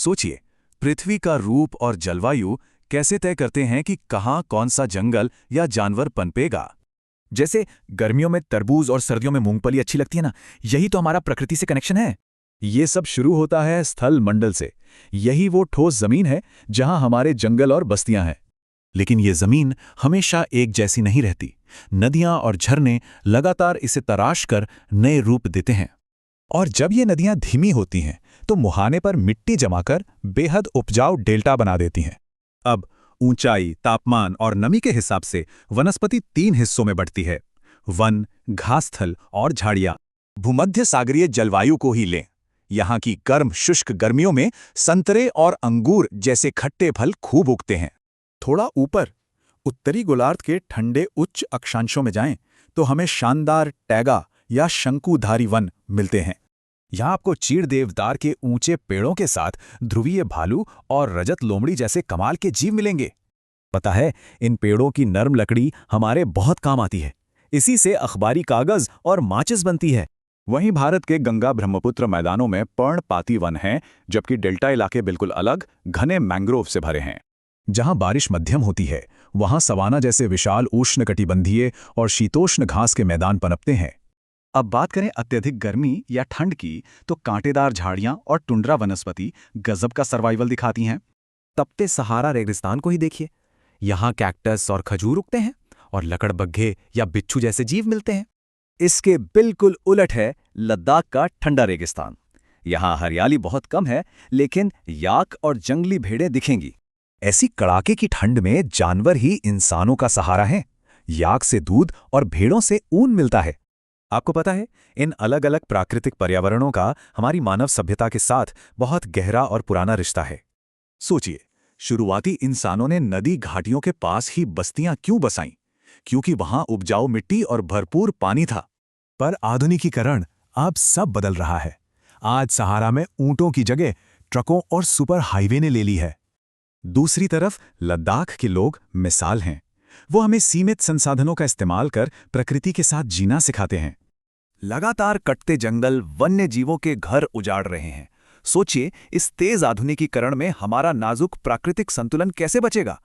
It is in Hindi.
सोचिए, पृथ्वी का रूप और जलवायु कैसे तय करते हैं कि कहाँ कौन सा जंगल या जानवर पनपेगा। जैसे गर्मियों में तरबूज और सर्दियों में मूंगफली अच्छी लगती है ना, यही तो हमारा प्रकृति से कनेक्शन है। ये सब शुरू होता है स्थल मंडल से। यही वो ठोस जमीन है जहां हमारे जंगल और बस्तियां हैं। लेकिन ये जमीन हमेशा एक जैसी नहीं रहती। नदियां और झरने लगातार इसे तराश कर नए रूप देते हैं। और जब ये नदियां धीमी होती हैं तो मुहाने पर मिट्टी जमाकर बेहद उपजाऊ डेल्टा बना देती हैं। अब ऊंचाई, तापमान और नमी के हिसाब से वनस्पति 3 हिस्सों में बढ़ती है: वन, घासस्थल और झाड़ियां। भूमध्य सागरीय जलवायु को ही लें। यहाँ की गर्म शुष्क गर्मियों में संतरे और अंगूर जैसे खट्टे फल खूब उगते हैं। थोड़ा ऊपर उत्तरी गोलार्ध के ठंडे उच्च अक्षांशों में जाएं तो हमें शानदार टैगा या शंकुधारी वन मिलते हैं। यहाँ आपको चीड़ देवदार के ऊंचे पेड़ों के साथ ध्रुवीय भालू और रजत लोमड़ी जैसे कमाल के जीव मिलेंगे। पता है, इन पेड़ों की नरम लकड़ी हमारे बहुत काम आती है। इसी से अखबारी कागज और माचिस बनती है। वहीं भारत के गंगा ब्रह्मपुत्र मैदानों में पर्णपाती वन हैं, जबकि डेल्टा इलाके बिल्कुल अलग घने मैंग्रोव से भरे हैं। जहां बारिश मध्यम होती है, वहां सवाना जैसे विशाल उष्णकटिबंधीय और शीतोष्ण घास के मैदान पनपते हैं। अब बात करें अत्यधिक गर्मी या ठंड की, तो कांटेदार झाड़ियां और टुंड्रा वनस्पति गजब का सर्वाइवल दिखाती हैं। तपते सहारा रेगिस्तान को ही देखिए। यहाँ कैक्टस और खजूर उगते हैं और लकड़बग्घे या बिच्छू जैसे जीव मिलते हैं। इसके बिल्कुल उलट है लद्दाख का ठंडा रेगिस्तान। यहाँ हरियाली बहुत कम है, लेकिन याक और जंगली भेड़ें दिखेंगी। ऐसी कड़ाके की ठंड में जानवर ही इंसानों का सहारा हैं। याक से दूध और भेड़ों से ऊन मिलता है। आपको पता है, इन अलग अलग प्राकृतिक पर्यावरणों का हमारी मानव सभ्यता के साथ बहुत गहरा और पुराना रिश्ता है। सोचिए, शुरुआती इंसानों ने नदी घाटियों के पास ही बस्तियां क्यों बसाईं? क्योंकि वहां उपजाऊ मिट्टी और भरपूर पानी था। पर आधुनिकीकरण अब सब बदल रहा है। आज सहारा में ऊंटों की जगह ट्रकों और सुपर हाईवे ने ले ली है। दूसरी तरफ लद्दाख के लोग मिसाल हैं। वो हमें सीमित संसाधनों का इस्तेमाल कर प्रकृति के साथ जीना सिखाते हैं। लगातार कटते जंगल वन्य जीवों के घर उजाड़ रहे हैं। सोचिए, इस तेज आधुनिकीकरण में हमारा नाजुक प्राकृतिक संतुलन कैसे बचेगा?